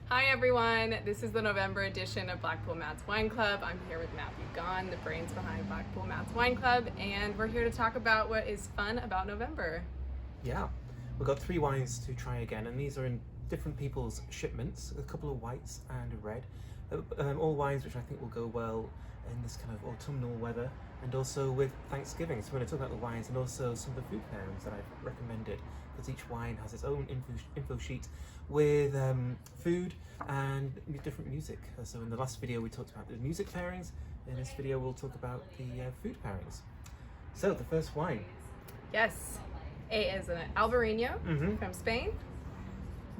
Hi everyone, this is the November edition of Blackpool Matt's Wine Club. I'm here with Matt Viognier, the brains behind Blackpool Matt's Wine Club, and we're here to talk about what is fun about November. Yeah, we've got 3 wines to try again, and these are in different people's shipments, a couple of whites and a red. All wines which I think will go well in this kind of autumnal weather, and also with Thanksgiving. So we're going to talk about the wines and also some of the food pairings that I've recommended, because each wine has its own info sheet with food and different music. So in the last video we talked about the music pairings. In this video we'll talk about the food pairings. So the first wine. Yes, it is an Albariño from Spain.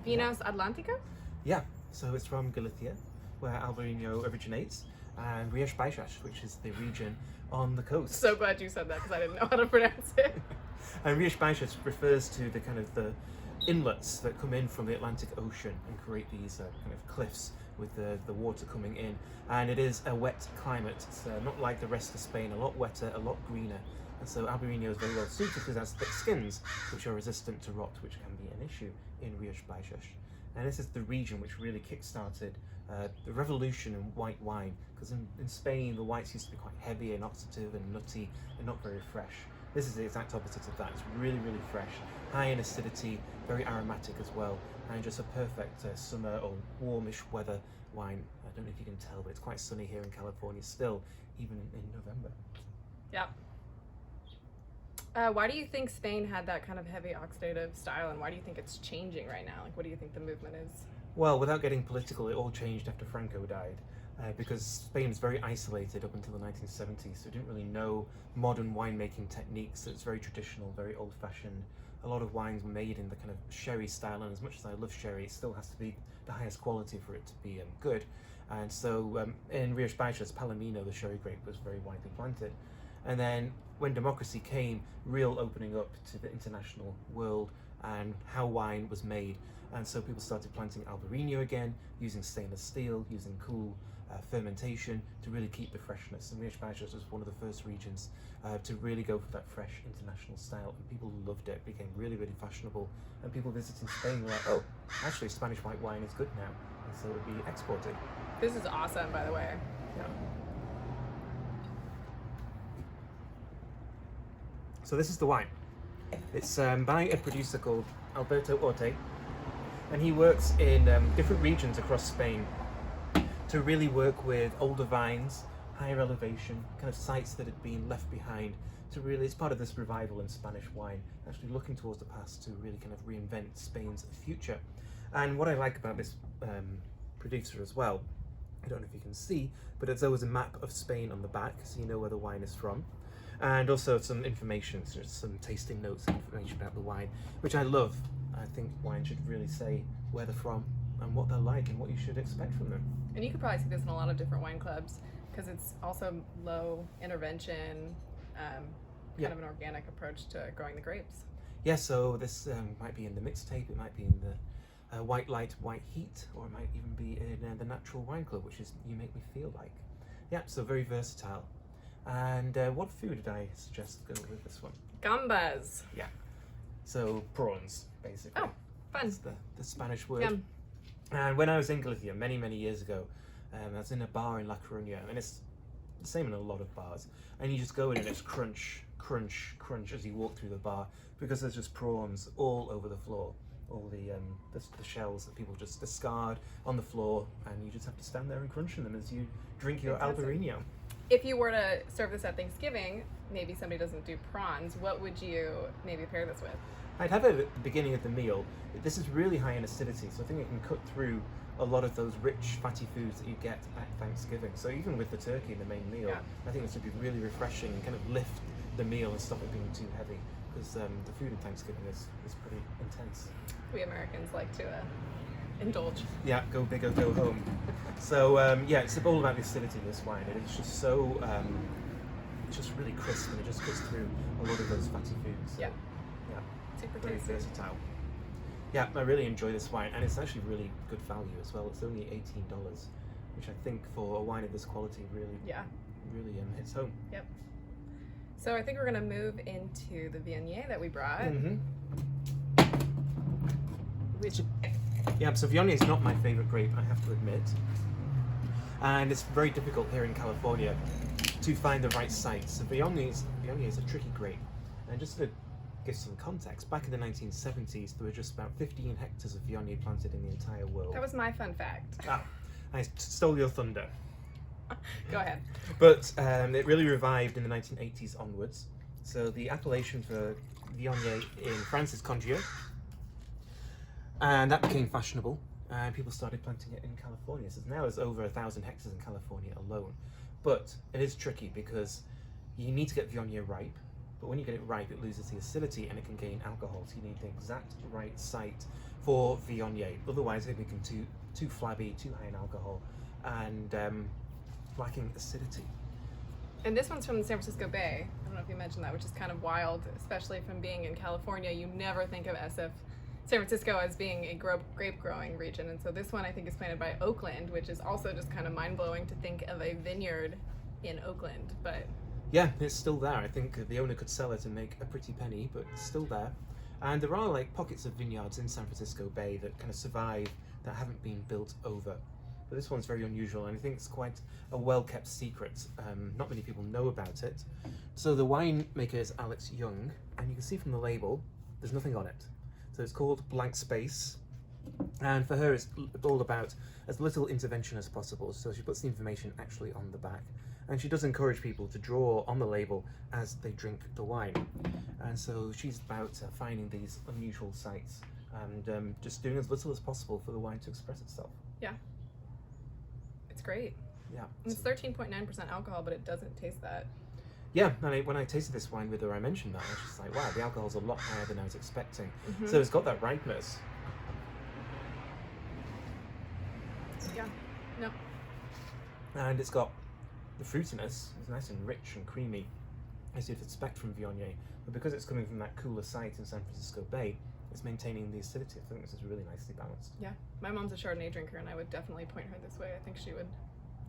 Vinos Atlántico? Yeah, so it's from Galicia, where Albariño originates, and Rías Baixas, which is the region on the coast. So glad you said that because I didn't know how to pronounce it. And Rías Baixas refers to the kind of the inlets that come in from the Atlantic Ocean and create these kind of cliffs with the water coming in. And it is a wet climate. It's not like the rest of Spain, a lot wetter, a lot greener. And so Albariño is very well suited because it has thick skins, which are resistant to rot, which can be an issue in Rías Baixas. And this is the region which really kick-started the revolution in white wine, because in Spain the whites used to be quite heavy and oxidative and nutty and not very fresh. This is the exact opposite of that. It's really, really fresh, high in acidity, very aromatic as well, and just a perfect summer or warmish weather wine. I don't know if you can tell, but it's quite sunny here in California still, even in November. Yep. Why do you think Spain had that kind of heavy oxidative style, and why do you think it's changing right now? Like, what do you think the movement is? Well, without getting political, it all changed after Franco died. Because Spain was very isolated up until the 1970s, so it didn't really know modern winemaking techniques. It's very traditional, very old-fashioned. A lot of wines were made in the kind of sherry style, and as much as I love sherry, it still has to be the highest quality for it to be good. And so in Rías Baixas, Palomino, the sherry grape, was very widely planted. And then when democracy came, real opening up to the international world and how wine was made. And so people started planting Albariño again, using stainless steel, using cool fermentation to really keep the freshness. And Rías Baixas was one of the first regions to really go for that fresh international style, and people loved it. It became really, really fashionable, and people visiting Spain were like, oh, actually Spanish white wine is good now, and so it would be exported. This is awesome, by the way. Yeah. So this is the wine. It's by a producer called Alberto Orte, and he works in different regions across Spain to really work with older vines, higher elevation, kind of sites that had been left behind, to really, it's part of this revival in Spanish wine, actually looking towards the past to really kind of reinvent Spain's future. And what I like about this producer as well, I don't know if you can see, but there's always a map of Spain on the back, so you know where the wine is from. And also some information, so some tasting notes and information about the wine, which I love. I think wine should really say where they're from and what they're like and what you should expect from them. And you could probably see this in a lot of different wine clubs because it's also low intervention, kind of an organic approach to growing the grapes. Yeah, so this might be in the mixtape, it might be in the White Light, White Heat, or it might even be in the Natural Wine Club, which is You Make Me Feel Like. Yeah, so very versatile. And what food did I suggest going with this one? Gambas. Yeah, so prawns, basically. Oh, fun. That's the Spanish word. Yum. And when I was in Galicia many, many years ago, I was in a bar in La Coruña, and it's the same in a lot of bars, and you just go in and it's crunch, crunch, crunch as you walk through the bar, because there's just prawns all over the floor, all the shells that people just discard on the floor, and you just have to stand there and crunch them as you drink your Albariño. If you were to serve this at Thanksgiving, maybe somebody doesn't do prawns, what would you maybe pair this with? I'd have it at the beginning of the meal. This is really high in acidity, so I think it can cut through a lot of those rich, fatty foods that you get at Thanksgiving. So even with the turkey in the main meal, yeah. I think this would be really refreshing and kind of lift the meal and stop it being too heavy, because the food in Thanksgiving is pretty intense. We Americans like to indulge. Yeah, go big or go home. So yeah, it's all about the acidity of this wine. It's just so, it's just really crisp, and it just cuts through a lot of those fatty foods. So, yeah. Super very versatile. Yeah, I really enjoy this wine, and it's actually really good value as well. It's only $18, which I think for a wine of this quality really hits home. Yep. So I think we're gonna move into the Viognier that we brought, which Yeah, so Viognier is not my favourite grape, I have to admit. And it's very difficult here in California to find the right site. So Viognier is a tricky grape. And just to give some context, back in the 1970s, there were just about 15 hectares of Viognier planted in the entire world. That was my fun fact. I stole your thunder. Go ahead. But it really revived in the 1980s onwards. So the appellation for Viognier in France is Condieu. And that became fashionable, and people started planting it in California. So now there's over 1,000 hectares in California alone. But it is tricky because you need to get Viognier ripe, but when you get it ripe, it loses the acidity and it can gain alcohol. So you need the exact right site for Viognier. Otherwise, it becomes too flabby, too high in alcohol, and lacking acidity. And this one's from the San Francisco Bay. I don't know if you mentioned that, which is kind of wild, especially from being in California. You never think of SF San Francisco as being a grape growing region, and so this one I think is planted by Oakland, which is also just kind of mind blowing to think of a vineyard in Oakland. But yeah, it's still there. I think the owner could sell it and make a pretty penny, but it's still there. And there are like pockets of vineyards in San Francisco Bay that kind of survive, that haven't been built over. But this one's very unusual, and I think it's quite a well-kept secret. Not many people know about it. So the winemaker is Alex Young, and you can see from the label, there's nothing on it. So it's called Blank Space, and for her it's all about as little intervention as possible. So she puts the information actually on the back, and she does encourage people to draw on the label as they drink the wine. And so she's about finding these unusual sites and just doing as little as possible for the wine to express itself. yeah, it's great. Yeah. And it's 13.9% alcohol, but it doesn't taste that. Yeah, and when I tasted this wine with her, I mentioned that. I was just like, wow, the alcohol's a lot higher than I was expecting. Mm-hmm. So it's got that ripeness. Yeah, no. And it's got the fruitiness. It's nice and rich and creamy, as you'd expect from Viognier. But because it's coming from that cooler site in San Francisco Bay, it's maintaining the acidity. I think this is really nicely balanced. Yeah, my mom's a Chardonnay drinker, and I would definitely point her this way. I think she would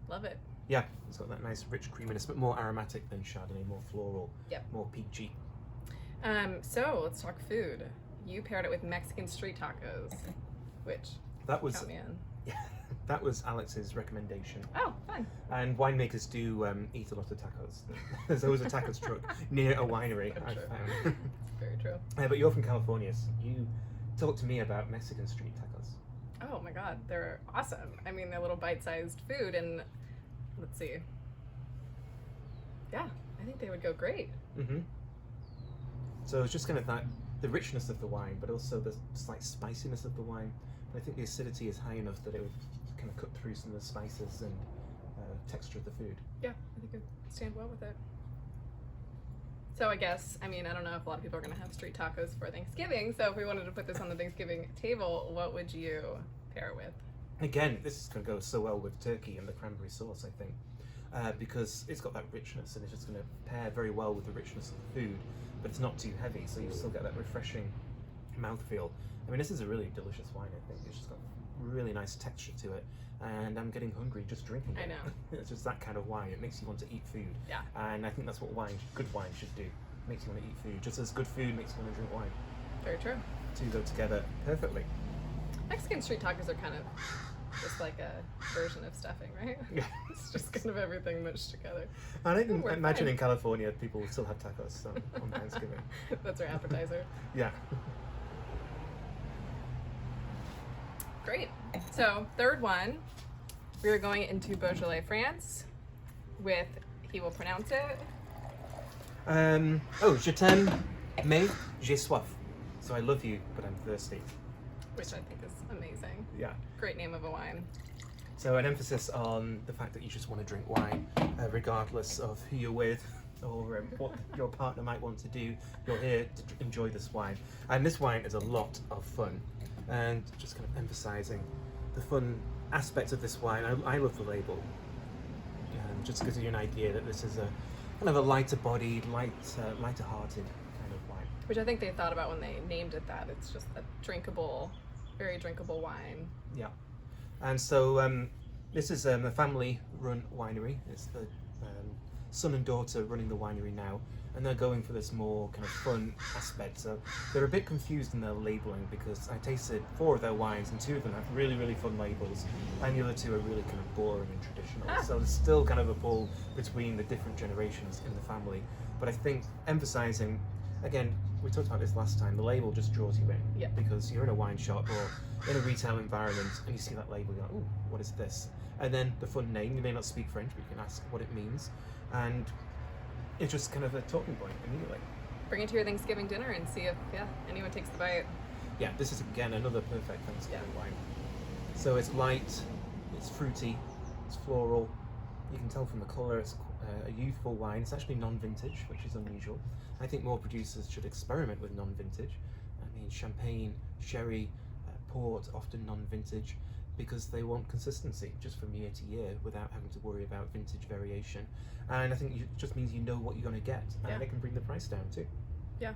love it. Yeah, it's got that nice rich creaminess, but more aromatic than Chardonnay, more floral, Yep. more peachy. So let's talk food. You paired it with Mexican street tacos, which That was count me in. that was Alex's recommendation. Oh, fun. And winemakers do eat a lot of tacos. There's always a tacos truck near a winery, Very I've true. found. Very true. But you're from California, so you talk to me about Mexican street tacos. Oh my God, they're awesome. I mean, they're little bite-sized food, and let's see. Yeah, I think they would go great. Mm-hmm. So it's just kind of that, the richness of the wine, but also the slight spiciness of the wine. I think the acidity is high enough that it would kind of cut through some of the spices and texture of the food. Yeah, I think it would stand well with it. So I guess, I mean, I don't know if a lot of people are going to have street tacos for Thanksgiving, so if we wanted to put this on the Thanksgiving table, what would you pair it with? Again, this is going to go so well with turkey and the cranberry sauce, I think, because it's got that richness and it's just going to pair very well with the richness of the food, but it's not too heavy, so you still get that refreshing mouthfeel. I mean, this is a really delicious wine, I think. It's just got really nice texture to it, and I'm getting hungry just drinking it. I know. It's just that kind of wine. It makes you want to eat food. Yeah. And I think that's what good wine should do. Makes you want to eat food, just as good food makes you want to drink wine. Very true. Two go together perfectly. Mexican street tacos are kind of just like a version of stuffing, right? Yeah. It's just kind of everything mushed together. And I can We're imagine fine. in California people will still have tacos on Thanksgiving. That's our appetizer. Yeah. Great. So, third one, we're going into Beaujolais, France, with, he will pronounce it. Je t'aime, mais j'ai soif. So I love you, but I'm thirsty. Which I think is amazing. Yeah. Great name of a wine. So an emphasis on the fact that you just want to drink wine, regardless of who you're with or what your partner might want to do. You're here to enjoy this wine. And this wine is a lot of fun. And just kind of emphasizing the fun aspects of this wine. I love the label. Just gives you an idea that this is a kind of a lighter bodied, lighter hearted kind of wine. Which I think they thought about when they named it that. It's just a drinkable, very drinkable wine. Yeah. And so this is a family-run winery. It's the son and daughter running the winery now. and they're going for this more kind of fun aspect. So they're a bit confused in their labeling, because I tasted 4 of their wines and 2 of them have really, really fun labels, and the other 2 are really kind of boring and traditional. So there's still kind of a pull between the different generations in the family. But I think emphasizing, again, we talked about this last time, the label just draws you in. Yeah. Because you're in a wine shop or in a retail environment and you see that label, you're like, ooh, what is this? And then the fun name, you may not speak French, but you can ask what it means. And it's just kind of a talking point immediately. Bring it to your Thanksgiving dinner and see if anyone takes the bite. Yeah, this is again another perfect Thanksgiving wine. So it's light, it's fruity, it's floral. You can tell from the colour it's a youthful wine. It's actually non-vintage, which is unusual. I think more producers should experiment with non-vintage. I mean, champagne, sherry, port, often non-vintage, because they want consistency just from year to year without having to worry about vintage variation. And I think it just means you know what you're going to get, and it can bring the price down too. Yeah.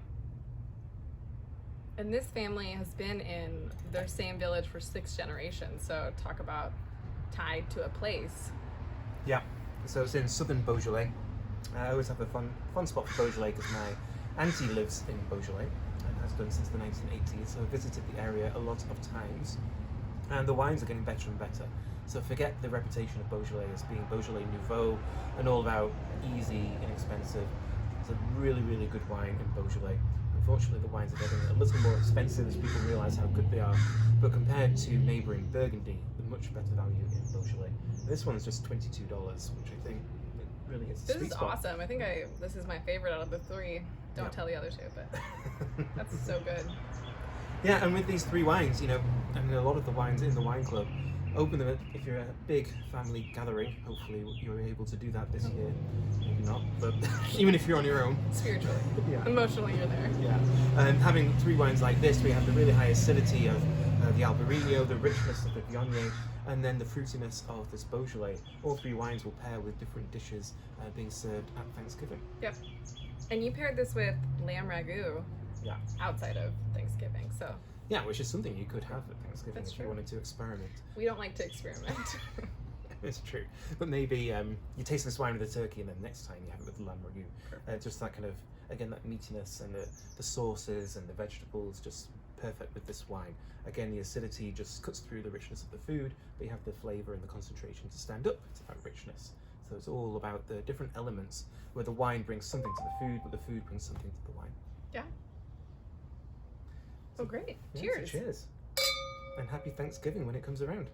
And this family has been in their same village for 6 generations, so talk about tied to a place. Yeah, so it's in southern Beaujolais. I always have a fun spot for Beaujolais because my auntie lives in Beaujolais and has done since the 1980s, so I visited the area a lot of times. And the wines are getting better and better. So forget the reputation of Beaujolais as being Beaujolais Nouveau and all about easy, inexpensive. It's a really, really good wine in Beaujolais. Unfortunately, the wines are getting a little more expensive as people realise how good they are. But compared to neighbouring Burgundy, they're much better value in Beaujolais. This one's just $22, which I think really hits the sweet spot. This is awesome. I think this is my favorite out of the 3. Don't tell the other 2, but that's so good. Yeah, and with these 3 wines, you know, I mean, a lot of the wines in the wine club, open them if you're a big family gathering. Hopefully you're able to do that this year. Maybe not, but even if you're on your own. Spiritually. Emotionally, you're there. Yeah. And having 3 wines like this, we have the really high acidity of the Albariño, the richness of the Viognier, and then the fruitiness of this Beaujolais. All 3 wines will pair with different dishes being served at Thanksgiving. Yep. And you paired this with lamb ragu. Yeah. Outside of Thanksgiving, so. Yeah, which is something you could have at Thanksgiving if true. you wanted to experiment. We don't like to experiment. It's true. But maybe you taste this wine with the turkey and then next time you have it with lamb ragu. Just that kind of, again, that meatiness and the sauces and the vegetables, just perfect with this wine. Again, the acidity just cuts through the richness of the food, but you have the flavour and the concentration to stand up. It's about richness. So it's all about the different elements where the wine brings something to the food, but the food brings something to the wine. Yeah. Oh, great. Yeah, Cheers. so cheers. And happy Thanksgiving when it comes around.